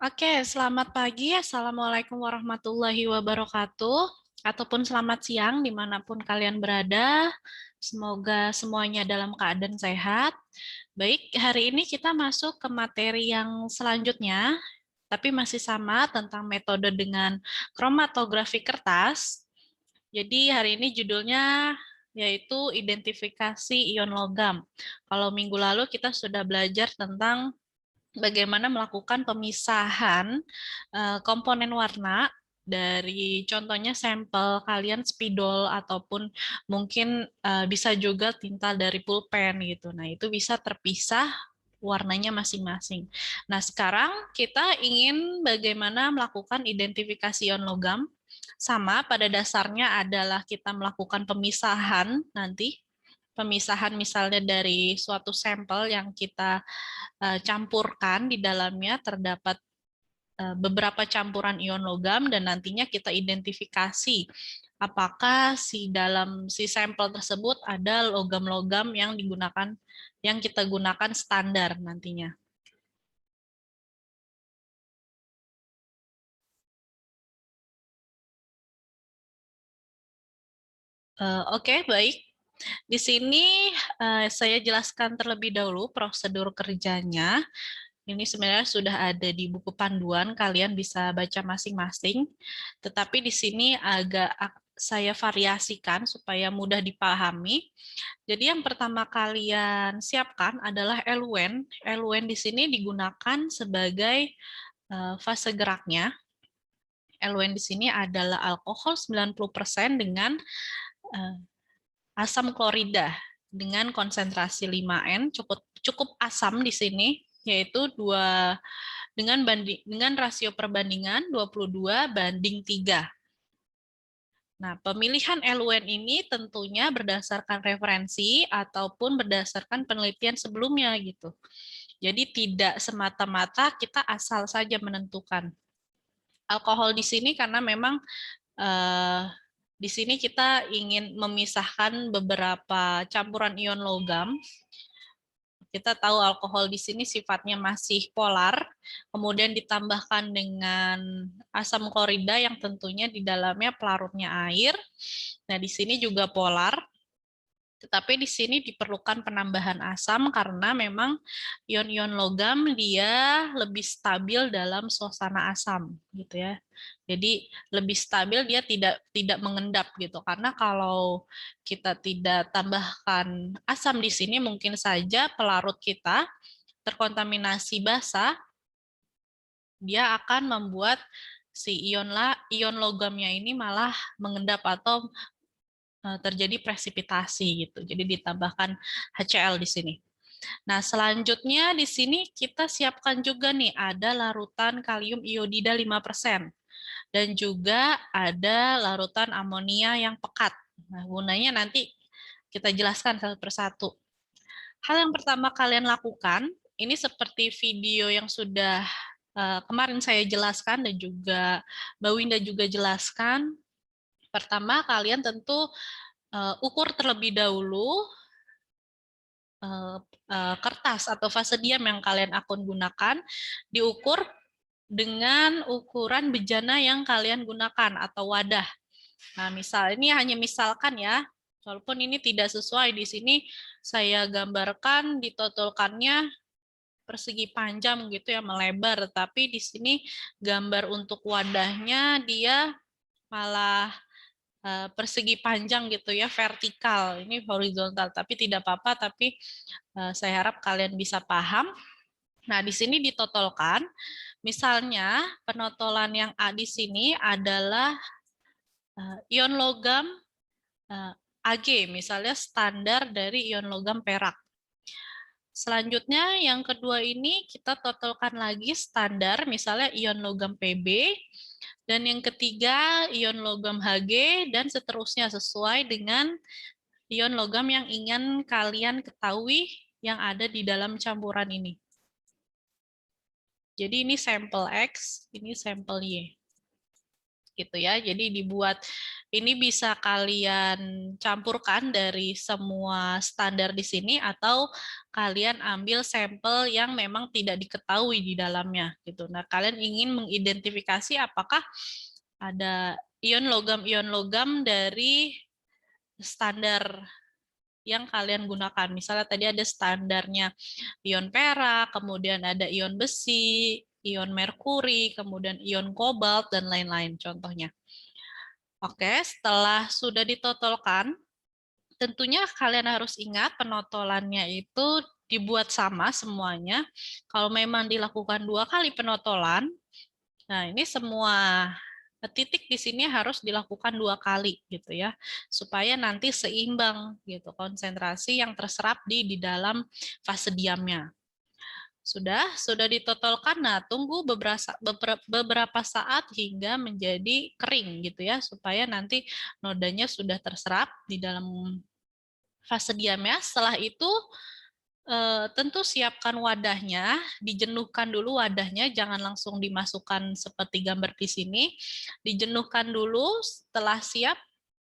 Oke, selamat pagi. Assalamualaikum warahmatullahi wabarakatuh. Ataupun selamat siang dimanapun kalian berada. Semoga semuanya dalam keadaan sehat. Baik, hari ini kita masuk ke materi yang selanjutnya, tapi masih sama tentang metode dengan kromatografi kertas. Jadi hari ini judulnya yaitu identifikasi ion logam. Kalau minggu lalu kita sudah belajar tentang bagaimana melakukan pemisahan komponen warna dari contohnya sampel kalian spidol ataupun mungkin bisa juga tinta dari pulpen gitu. Nah, itu bisa terpisah warnanya masing-masing. Nah, sekarang kita ingin bagaimana melakukan identifikasi ion logam. Sama pada dasarnya adalah kita melakukan pemisahan nanti. Pemisahan misalnya dari suatu sampel yang kita campurkan di dalamnya terdapat beberapa campuran ion logam dan nantinya kita identifikasi apakah si sampel tersebut ada logam-logam yang kita gunakan standar nantinya. Oke, baik. Di sini saya jelaskan terlebih dahulu prosedur kerjanya. Ini sebenarnya sudah ada di buku panduan, kalian bisa baca masing-masing. Tetapi di sini agak saya variasikan supaya mudah dipahami. Jadi yang pertama kalian siapkan adalah eluen. Eluen di sini digunakan sebagai fase geraknya. Eluen di sini adalah alkohol 90% dengan eh, asam klorida dengan konsentrasi 5N, cukup cukup asam di sini, yaitu dengan rasio perbandingan 22:3. Nah, pemilihan eluen ini tentunya berdasarkan referensi ataupun berdasarkan penelitian sebelumnya gitu. Jadi tidak semata-mata kita asal saja menentukan. Alkohol di sini karena memang eh, di sini kita ingin memisahkan beberapa campuran ion logam. Kita tahu alkohol di sini sifatnya masih polar, kemudian ditambahkan dengan asam klorida yang tentunya di dalamnya pelarutnya air. Nah, di sini juga polar, tetapi di sini diperlukan penambahan asam karena memang ion-ion logam dia lebih stabil dalam suasana asam gitu ya. Jadi lebih stabil, dia tidak tidak mengendap gitu. Karena kalau kita tidak tambahkan asam di sini mungkin saja pelarut kita terkontaminasi basa, dia akan membuat si ion logamnya ini malah mengendap atau terjadi presipitasi gitu. Jadi ditambahkan HCl di sini. Nah, selanjutnya di sini kita siapkan juga nih ada larutan kalium iodida 5% dan juga ada larutan amonia yang pekat. Nah, gunanya nanti kita jelaskan satu persatu. Hal yang pertama kalian lakukan, ini seperti video yang sudah kemarin saya jelaskan dan juga Mbak Winda juga jelaskan. Pertama, kalian tentu ukur terlebih dahulu kertas atau fase diam yang kalian akan gunakan, diukur dengan ukuran bejana yang kalian gunakan atau wadah. Nah, misal ini hanya misalkan ya, walaupun ini tidak sesuai di sini saya gambarkan ditotolkannya persegi panjang gitu ya, melebar, tapi di sini gambar untuk wadahnya dia malah persegi panjang gitu ya, vertikal. Ini horizontal, tapi tidak apa-apa, tapi saya harap kalian bisa paham. Nah, di sini ditotolkan. Misalnya, penotolan yang A di sini adalah ion logam Ag, misalnya standar dari ion logam perak. Selanjutnya, yang kedua ini kita totalkan lagi standar, misalnya ion logam Pb, dan yang ketiga ion logam Hg, dan seterusnya sesuai dengan ion logam yang ingin kalian ketahui yang ada di dalam campuran ini. Jadi ini sampel X, ini sampel Y. gitu ya. Jadi dibuat ini bisa kalian campurkan dari semua standar di sini atau kalian ambil sampel yang memang tidak diketahui di dalamnya gitu. Nah, kalian ingin mengidentifikasi apakah ada ion logam dari standar yang kalian gunakan. Misalnya tadi ada standarnya ion perak, kemudian ada ion besi, ion merkuri, kemudian ion kobalt, dan lain-lain contohnya. Oke, setelah sudah ditotolkan, tentunya kalian harus ingat penotolannya itu dibuat sama semuanya. Kalau memang dilakukan 2 kali penotolan, nah ini semua titik di sini harus dilakukan 2 kali gitu ya, supaya nanti seimbang gitu konsentrasi yang terserap di dalam fase diamnya. Sudah ditotolkan, nah tunggu beberapa saat hingga menjadi kering gitu ya, supaya nanti nodanya sudah terserap di dalam fase diamnya. Setelah itu tentu siapkan wadahnya, dijenuhkan dulu wadahnya, jangan langsung dimasukkan seperti gambar di sini. Dijenuhkan dulu, setelah siap,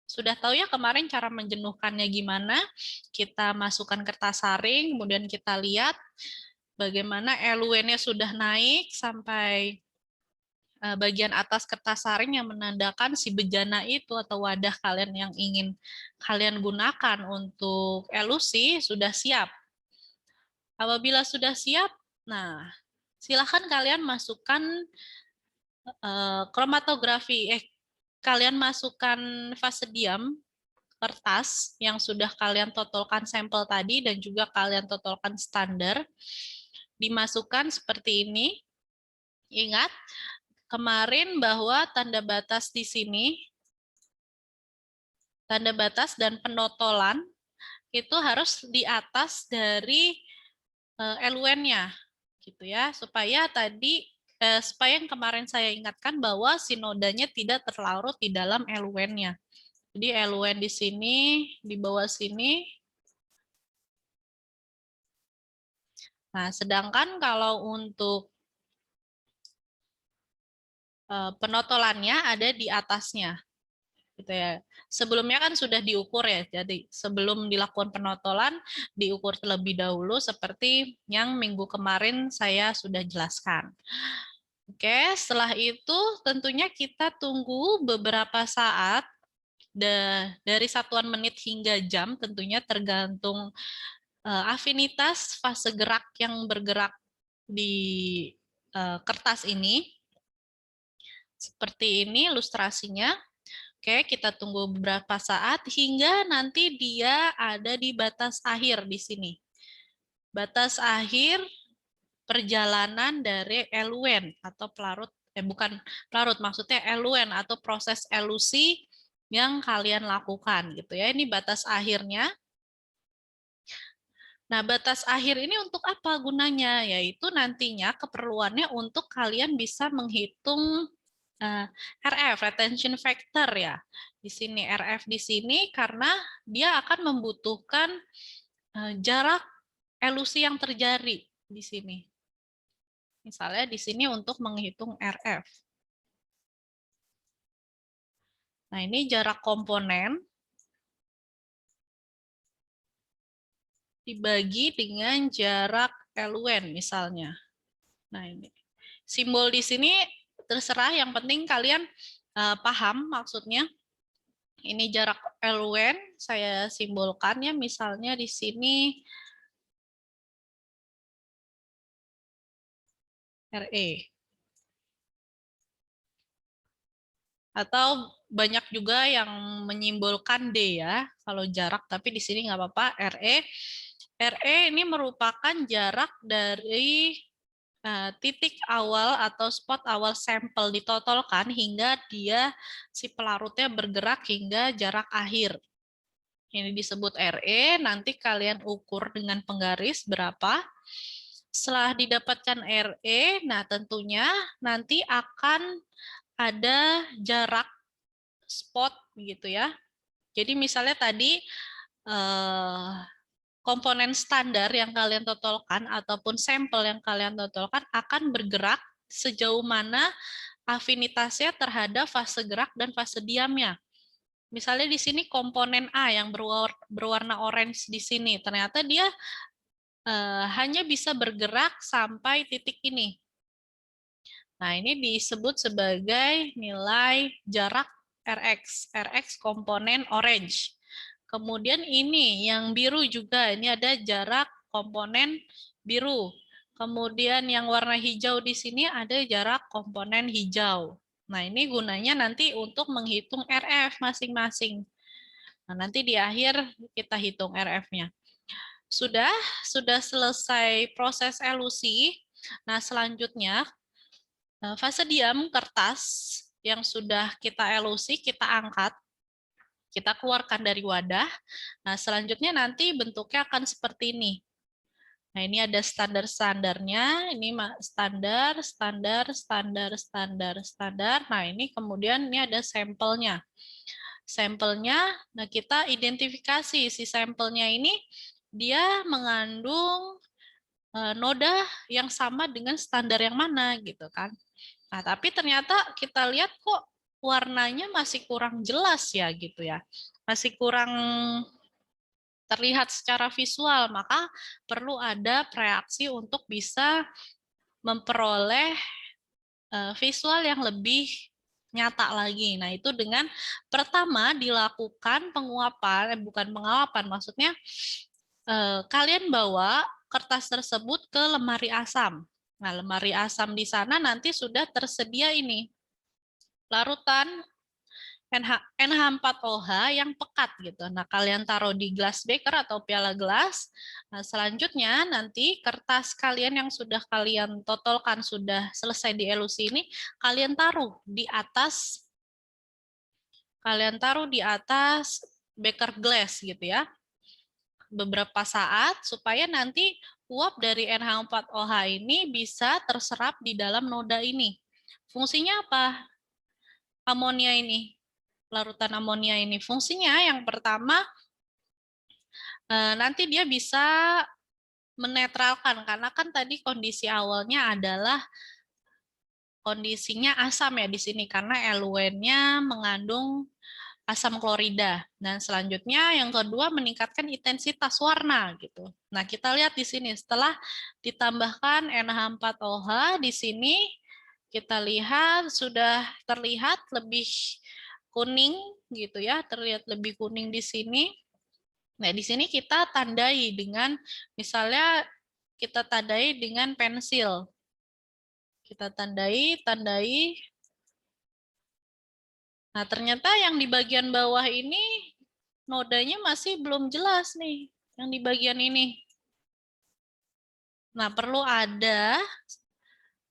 sudah tahu ya kemarin cara menjenuhkannya gimana. Kita masukkan kertas saring, kemudian kita lihat bagaimana LUN-nya sudah naik sampai bagian atas kertas saring yang menandakan si bejana itu atau wadah kalian yang ingin kalian gunakan untuk elusi sudah siap. Apabila sudah siap, nah silahkan kalian masukkan kromatografi, kalian masukkan fase diam kertas yang sudah kalian totolkan sampel tadi dan juga kalian totolkan standar, dimasukkan seperti ini. Ingat kemarin bahwa tanda batas di sini, tanda batas dan penotolan itu harus di atas dari LUN-nya gitu ya, supaya supaya yang kemarin saya ingatkan bahwa si nodanya tidak terlarut di dalam LUN-nya. Jadi LUN di sini, di bawah sini. Nah, sedangkan kalau untuk penotolannya ada di atasnya. Gitu ya. Sebelumnya kan sudah diukur ya, jadi sebelum dilakukan penotolan diukur terlebih dahulu seperti yang minggu kemarin saya sudah jelaskan. Oke, setelah itu tentunya kita tunggu beberapa saat dari satuan menit hingga jam, tentunya tergantung afinitas fase gerak yang bergerak di kertas ini. Seperti ini ilustrasinya. Oke, kita tunggu beberapa saat hingga nanti dia ada di batas akhir di sini. Batas akhir perjalanan dari LUN atau pelarut, bukan pelarut, maksudnya LUN atau proses elusi yang kalian lakukan gitu ya. Ini batas akhirnya. Nah, batas akhir ini untuk apa gunanya? Yaitu nantinya keperluannya untuk kalian bisa menghitung RF, retention factor ya. Di sini RF di sini karena dia akan membutuhkan jarak elusi yang terjadi di sini. Misalnya di sini untuk menghitung RF. Nah, ini jarak komponen dibagi dengan jarak LUN misalnya. Nah, ini simbol di sini terserah, yang penting kalian paham maksudnya. Ini jarak LUN, saya simbolkan ya, misalnya di sini RE. Atau banyak juga yang menyimbolkan D ya, kalau jarak, tapi di sini nggak apa-apa, RE. RE ini merupakan jarak dari titik awal atau spot awal sampel ditotolkan hingga dia si pelarutnya bergerak hingga jarak akhir. Ini disebut RE, nanti kalian ukur dengan penggaris berapa. Setelah didapatkan RE, nah tentunya nanti akan ada jarak spot gitu ya. Jadi misalnya tadi komponen standar yang kalian totolkan ataupun sampel yang kalian totolkan akan bergerak sejauh mana afinitasnya terhadap fase gerak dan fase diamnya. Misalnya di sini komponen A yang berwarna orange di sini, ternyata dia hanya bisa bergerak sampai titik ini. Nah, ini disebut sebagai nilai jarak Rx. Rx komponen orange. Kemudian ini yang biru juga, ini ada jarak komponen biru. Kemudian yang warna hijau di sini ada jarak komponen hijau. Nah, ini gunanya nanti untuk menghitung RF masing-masing. Nah, nanti di akhir kita hitung RF-nya. Sudah selesai proses elusi. Nah, selanjutnya fase diam kertas yang sudah kita elusi, kita angkat, kita keluarkan dari wadah. Nah, selanjutnya nanti bentuknya akan seperti ini. Nah, ini ada standar-standarnya, ini standar, standar, standar, standar, standar. Nah, ini kemudian ini ada sampelnya. Sampelnya, nah kita identifikasi si sampelnya ini, dia mengandung noda yang sama dengan standar yang mana gitu kan. Nah, tapi ternyata kita lihat kok warnanya masih kurang jelas ya gitu ya. Masih kurang terlihat secara visual, maka perlu ada reaksi untuk bisa memperoleh visual yang lebih nyata lagi. Nah, itu dengan pertama dilakukan penguapan, bukan pengawapan, maksudnya kalian bawa kertas tersebut ke lemari asam. Nah, lemari asam di sana nanti sudah tersedia ini larutan NH4OH yang pekat gitu. Nah, kalian taruh di glass beaker atau piala gelas. Nah, selanjutnya nanti kertas kalian yang sudah kalian totolkan sudah selesai dielusi ini kalian taruh di atas beaker glass gitu ya. Beberapa saat supaya nanti uap dari NH4OH ini bisa terserap di dalam noda ini. Fungsinya apa? Amonia ini, larutan amonia ini. Fungsinya yang pertama, nanti dia bisa menetralkan, karena kan tadi kondisi awalnya adalah kondisinya asam ya di sini, karena eluennya mengandung asam klorida. Dan selanjutnya yang kedua meningkatkan intensitas warna gitu. Nah, kita lihat di sini setelah ditambahkan NH4OH di sini kita lihat sudah terlihat lebih kuning gitu ya, terlihat lebih kuning di sini. Nah, di sini kita tandai dengan misalnya kita tandai dengan pensil. Kita tandai. Nah, ternyata yang di bagian bawah ini nodanya masih belum jelas nih, yang di bagian ini. Nah, perlu ada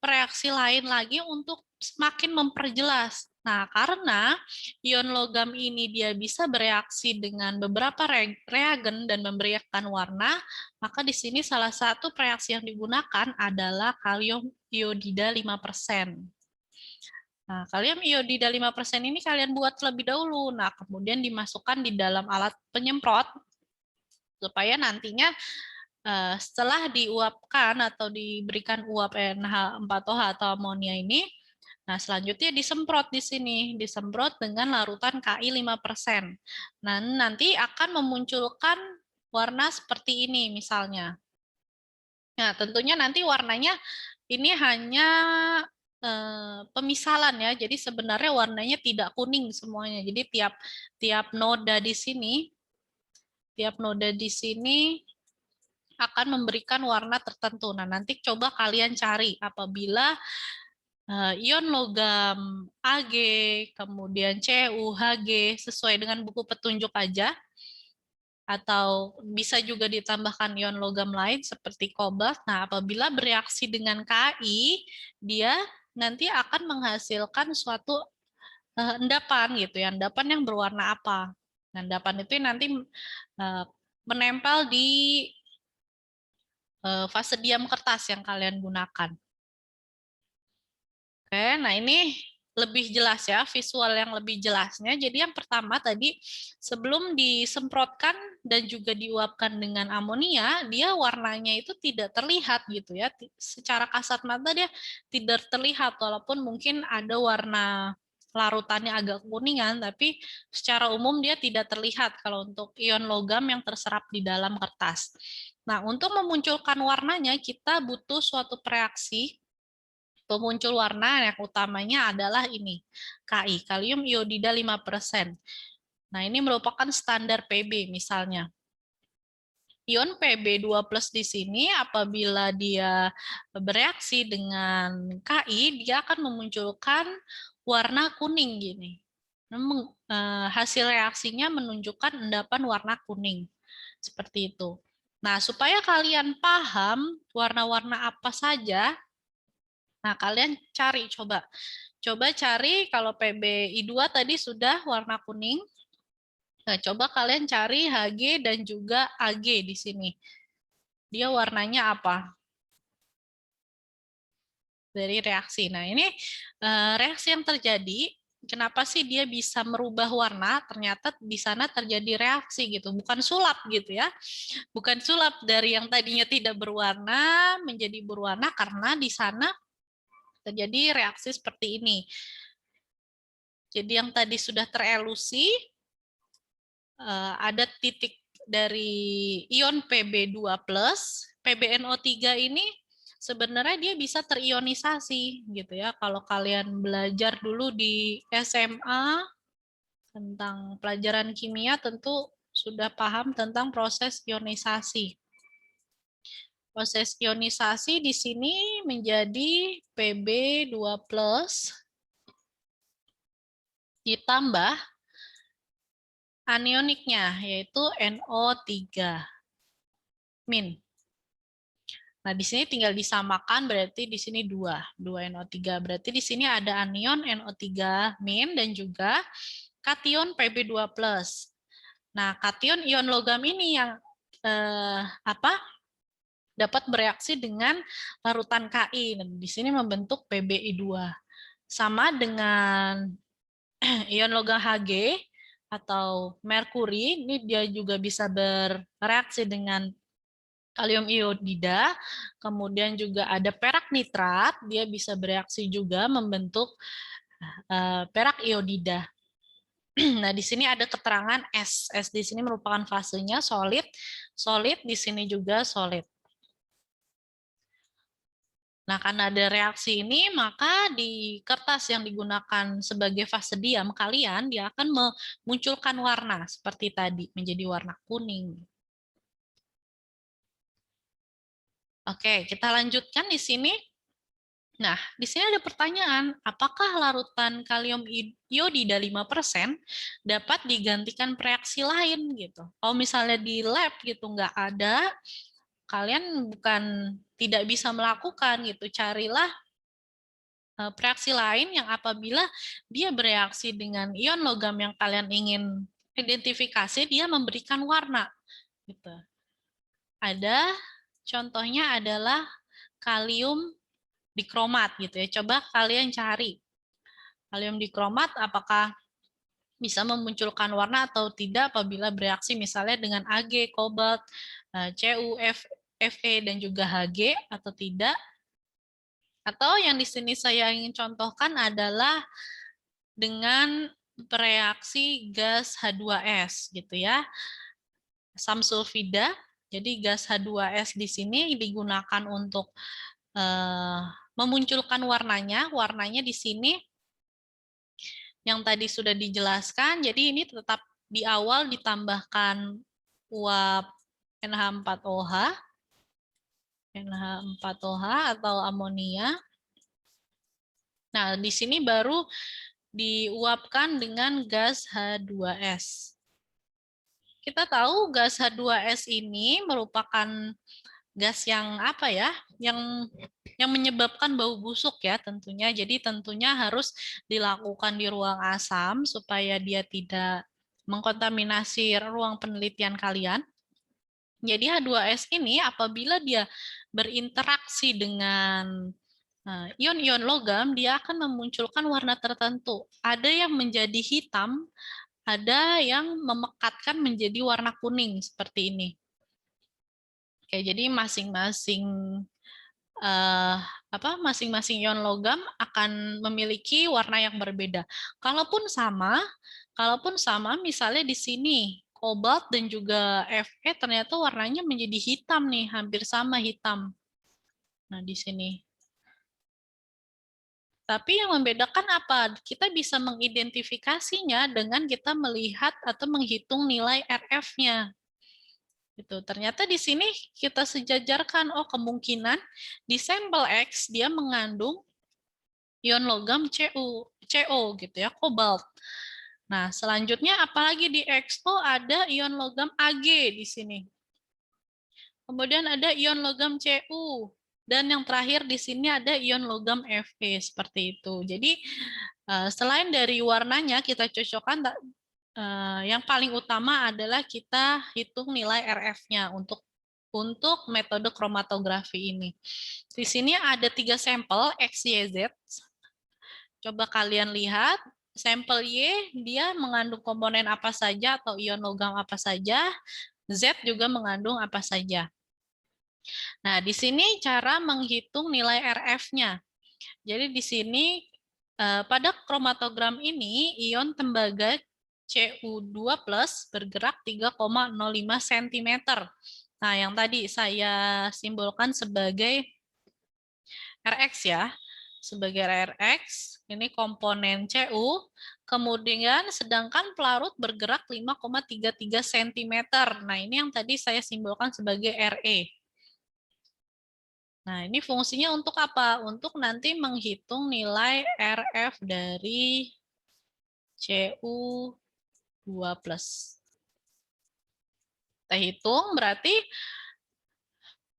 reaksi lain lagi untuk semakin memperjelas. Nah, karena ion logam ini dia bisa bereaksi dengan beberapa reagen dan memberikan warna, maka di sini salah satu reaksi yang digunakan adalah kalium iodida 5%. Nah, kalium iodida 5% ini kalian buat terlebih dahulu. Nah, kemudian dimasukkan di dalam alat penyemprot supaya nantinya setelah diuapkan atau diberikan uap NH4OH atau amonia ini, nah selanjutnya disemprot di sini, disemprot dengan larutan Ki 5%. Nah, nanti akan memunculkan warna seperti ini misalnya. Nah, tentunya nanti warnanya ini hanya pemisalan ya. Jadi sebenarnya warnanya tidak kuning semuanya. Jadi tiap noda di sini akan memberikan warna tertentu. Nah, nanti coba kalian cari apabila ion logam Ag, kemudian Cu, Hg, sesuai dengan buku petunjuk aja, atau bisa juga ditambahkan ion logam lain seperti kobalt. Nah, apabila bereaksi dengan Ki, dia nanti akan menghasilkan suatu endapan gitu ya, endapan yang berwarna apa. Nah, endapan itu nanti menempel di fase diam kertas yang kalian gunakan. Oke, nah ini lebih jelas ya, visual yang lebih jelasnya. Jadi yang pertama tadi, sebelum disemprotkan dan juga diuapkan dengan amonia, dia warnanya itu tidak terlihat gitu ya. Secara kasat mata dia tidak terlihat, walaupun mungkin ada warna larutannya agak kuningan, tapi secara umum dia tidak terlihat kalau untuk ion logam yang terserap di dalam kertas. Nah, untuk memunculkan warnanya, kita butuh suatu reaksi pemuncul warna yang utamanya adalah ini, Ki, kalium iodida 5%. Nah, ini merupakan standar PB misalnya. Ion Pb2+ di sini apabila dia bereaksi dengan Ki, dia akan memunculkan warna kuning gini. Hasil reaksinya menunjukkan endapan warna kuning. Seperti itu. Nah, supaya kalian paham warna-warna apa saja, nah, kalian cari coba. Coba cari kalau PbI2 tadi sudah warna kuning. Nah, coba kalian cari Hg dan juga Ag di sini. Dia warnanya apa? Dari reaksi. Nah, ini reaksi yang terjadi. Kenapa sih dia bisa merubah warna? Ternyata di sana terjadi reaksi gitu, bukan sulap gitu ya. Bukan sulap dari yang tadinya tidak berwarna menjadi berwarna karena di sana terjadi reaksi seperti ini. Jadi yang tadi sudah terelusi, ada titik dari ion Pb2+, PbNO3 ini sebenarnya dia bisa terionisasi gitu ya. Kalau kalian belajar dulu di SMA tentang pelajaran kimia tentu sudah paham tentang proses ionisasi. Proses ionisasi di sini menjadi Pb2+ ditambah anioniknya, yaitu NO3 min. Nah, di sini tinggal disamakan, berarti di sini 2 NO3. Berarti di sini ada anion NO3 min dan juga kation Pb2+. Nah, kation ion logam ini yang dapat bereaksi dengan larutan Ki. Dan di sini membentuk PbI2. Sama dengan ion logam Hg atau merkuri, ini dia juga bisa bereaksi dengan kalium iodida, kemudian juga ada perak nitrat, dia bisa bereaksi juga membentuk perak iodida. Nah, di sini ada keterangan S. S di sini merupakan fasenya solid, solid di sini juga solid. Nah, karena ada reaksi ini, maka di kertas yang digunakan sebagai fase diam kalian, dia akan memunculkan warna seperti tadi, menjadi warna kuning. Oke, kita lanjutkan di sini. Nah, di sini ada pertanyaan, apakah larutan kalium iodida 5% dapat digantikan reaksi lain gitu? Kalau misalnya di lab gitu nggak ada, kalian bukan tidak bisa melakukan gitu, carilah reaksi lain yang apabila dia bereaksi dengan ion logam yang kalian ingin identifikasi, dia memberikan warna gitu. Ada contohnya adalah kalium dikromat gitu ya. Coba kalian cari kalium dikromat apakah bisa memunculkan warna atau tidak apabila bereaksi misalnya dengan Ag, kobalt, Cu, Fe dan juga Hg atau tidak. Atau yang di sini saya ingin contohkan adalah dengan bereaksi gas H2S gitu ya. Samsulfida. Jadi gas H2S di sini digunakan untuk memunculkan warnanya. Warnanya di sini yang tadi sudah dijelaskan. Jadi ini tetap di awal ditambahkan uap NH4OH, NH4OH atau amonia. Nah, di sini baru diuapkan dengan gas H2S. Kita tahu gas H2S ini merupakan gas yang apa ya? Yang menyebabkan bau busuk ya tentunya. Jadi tentunya harus dilakukan di ruang asam supaya dia tidak mengkontaminasi ruang penelitian kalian. Jadi H2S ini apabila dia berinteraksi dengan Nah, ion-ion logam dia akan memunculkan warna tertentu. Ada yang menjadi hitam, ada yang memekatkan menjadi warna kuning seperti ini. Oke, jadi masing-masing masing-masing ion logam akan memiliki warna yang berbeda. Kalaupun sama, misalnya di sini kobalt dan juga Fe ternyata warnanya menjadi hitam nih, hampir sama hitam. Nah, di sini. Tapi yang membedakan apa? Kita bisa mengidentifikasinya dengan kita melihat atau menghitung nilai RF-nya. Gitu. Ternyata di sini kita sejajarkan, oh kemungkinan di sampel X dia mengandung ion logam CO gitu ya, kobalt. Nah, selanjutnya apalagi di X? Oh, ada ion logam Ag di sini. Kemudian ada ion logam Cu. Dan yang terakhir di sini ada ion logam Fe seperti itu. Jadi selain dari warnanya kita cocokkan, yang paling utama adalah kita hitung nilai RF-nya untuk metode kromatografi ini. Di sini ada 3 sampel X, Y, Z. Coba kalian lihat, sampel Y dia mengandung komponen apa saja atau ion logam apa saja, Z juga mengandung apa saja. Nah, di sini cara menghitung nilai RF-nya. Jadi di sini pada kromatogram ini ion tembaga Cu2+ bergerak 3,05 cm. Nah, yang tadi saya simbolkan sebagai Rx ya. Sebagai Rx, ini komponen Cu, kemudian sedangkan pelarut bergerak 5,33 cm. Nah, ini yang tadi saya simbolkan sebagai Re. Nah, ini fungsinya untuk apa? Untuk nanti menghitung nilai RF dari Cu2+. Kita hitung, berarti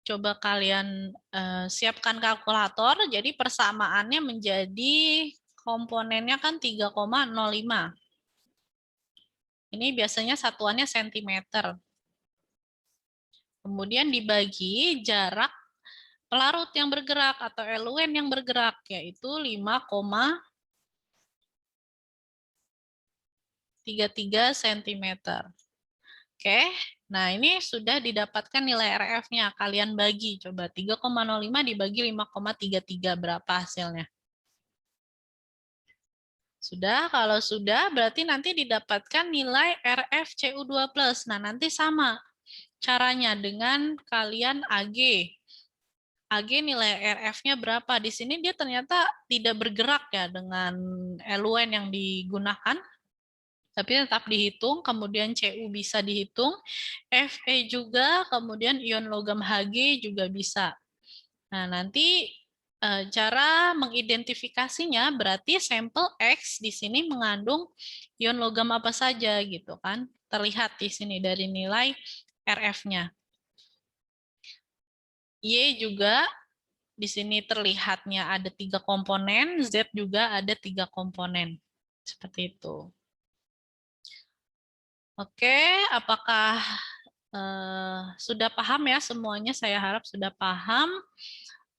coba kalian siapkan kalkulator, jadi persamaannya menjadi komponennya kan 3,05. Ini biasanya satuannya sentimeter. Kemudian dibagi jarak pelarut yang bergerak atau eluen yang bergerak, yaitu 5,33 cm. Oke, nah ini sudah didapatkan nilai RF-nya. Kalian bagi, coba 3,05 dibagi 5,33, berapa hasilnya? Sudah, kalau sudah berarti nanti didapatkan nilai RF Cu2+. Nah, nanti sama caranya dengan kalian Ag. Ag nilai RF-nya berapa? Di sini dia ternyata tidak bergerak ya dengan eluen yang digunakan, tapi tetap dihitung, kemudian Cu bisa dihitung, Fe juga, kemudian ion logam Hg juga bisa. Nah, nanti cara mengidentifikasinya berarti sampel X di sini mengandung ion logam apa saja gitu kan. Terlihat di sini dari nilai RF-nya. Y juga di sini terlihatnya ada 3 komponen, Z juga ada 3 komponen. Seperti itu. Oke, apakah sudah paham ya semuanya? Saya harap sudah paham.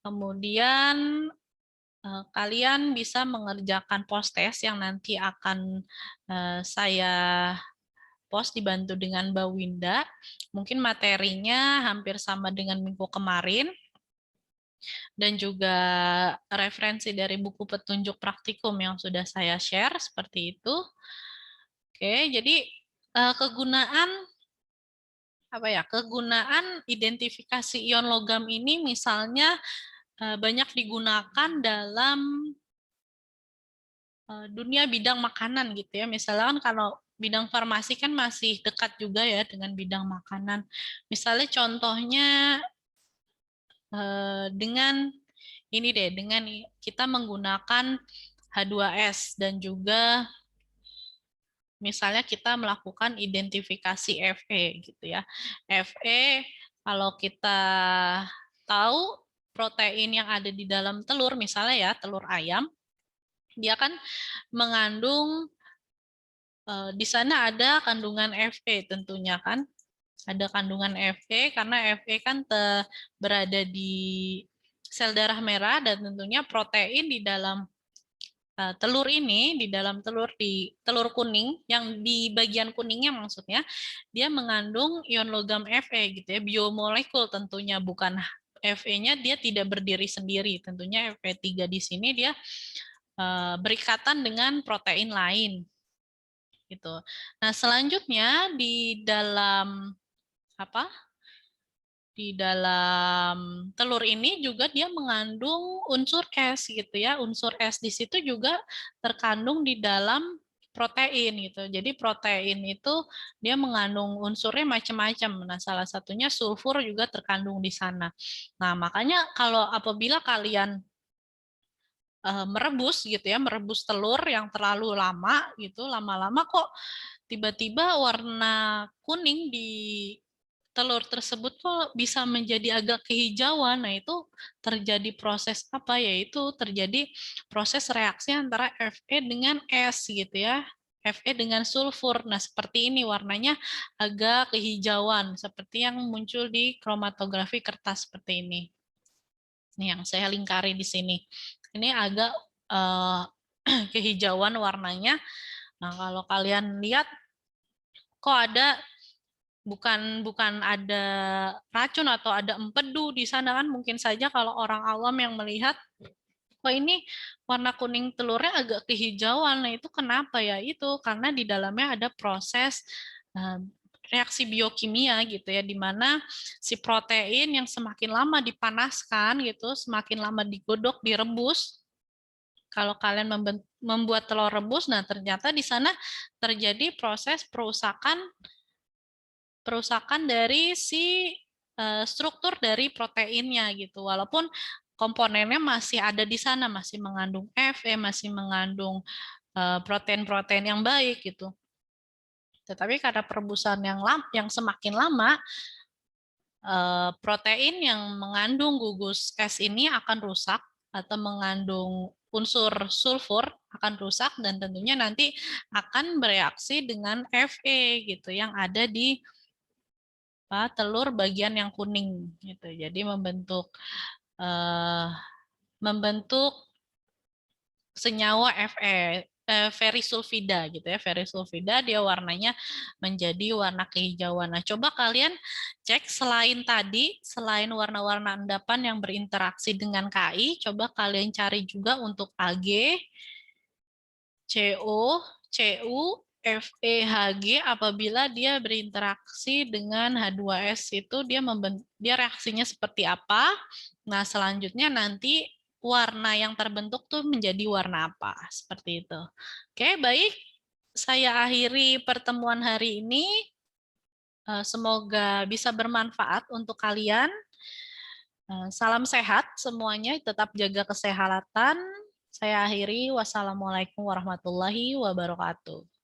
Kemudian kalian bisa mengerjakan post-test yang nanti akan saya post dibantu dengan Mbak Winda. Mungkin materinya hampir sama dengan minggu kemarin. Dan juga referensi dari buku petunjuk praktikum yang sudah saya share seperti itu. Oke, jadi kegunaan kegunaan identifikasi ion logam ini misalnya banyak digunakan dalam dunia bidang makanan gitu ya. Misalnya kan kalau bidang farmasi kan masih dekat juga ya dengan bidang makanan. Misalnya contohnya dengan ini deh, dengan kita menggunakan H2S dan juga misalnya kita melakukan identifikasi Fe gitu ya. Fe kalau kita tahu protein yang ada di dalam telur, misalnya ya telur ayam, dia kan mengandung di sana ada kandungan Fe tentunya kan. Ada kandungan Fe karena Fe kan berada di sel darah merah dan tentunya protein di dalam telur ini, di dalam telur kuning, yang di bagian kuningnya maksudnya, dia mengandung ion logam Fe gitu ya, biomolekul tentunya, bukan Fe-nya dia tidak berdiri sendiri. Tentunya Fe3 di sini dia berikatan dengan protein lain gitu. Nah, selanjutnya di dalam apa? Di dalam telur ini juga dia mengandung unsur es gitu ya. Unsur es di situ juga terkandung di dalam protein gitu. Jadi protein itu dia mengandung unsurnya macam-macam. Nah, salah satunya sulfur juga terkandung di sana. Nah, makanya kalau apabila kalian merebus gitu ya, merebus telur yang terlalu lama gitu, lama-lama kok tiba-tiba warna kuning di telur tersebut kok bisa menjadi agak kehijauan. Nah, itu terjadi proses apa? Yaitu terjadi proses reaksi antara Fe dengan S gitu ya. Fe dengan sulfur. Nah, seperti ini warnanya agak kehijauan, seperti yang muncul di kromatografi kertas seperti ini. Ini yang saya lingkari di sini. Ini agak kehijauan warnanya. Nah, kalau kalian lihat kok ada bukan ada racun atau ada empedu di sana, kan mungkin saja kalau orang awam yang melihat kok ini warna kuning telurnya agak kehijauan. Nah, itu kenapa ya? Itu karena di dalamnya ada proses reaksi biokimia gitu ya, di mana si protein yang semakin lama dipanaskan gitu, semakin lama digodok, direbus. Kalau kalian membuat telur rebus, nah ternyata di sana terjadi proses perusakan dari si struktur dari proteinnya gitu. Walaupun komponennya masih ada di sana, masih mengandung Fe, masih mengandung protein-protein yang baik gitu. Tetapi karena perebusan yang semakin lama, protein yang mengandung gugus es ini akan rusak atau mengandung unsur sulfur akan rusak, dan tentunya nanti akan bereaksi dengan Fe gitu yang ada di telur bagian yang kuning gitu. Jadi uh, membentuk senyawa Fe, ferisulfida gitu ya. Ferisulfida dia warnanya menjadi warna kehijauan. Nah, coba kalian cek selain warna-warna endapan yang berinteraksi dengan Ki, coba kalian cari juga untuk Ag, CO, Cu, FeHg apabila dia berinteraksi dengan H2S itu dia reaksinya seperti apa. Nah, selanjutnya nanti warna yang terbentuk tuh menjadi warna apa, seperti itu. Oke, baik. Saya akhiri pertemuan hari ini. Semoga bisa bermanfaat untuk kalian. Salam sehat semuanya, tetap jaga kesehatan. Saya akhiri. Wassalamualaikum warahmatullahi wabarakatuh.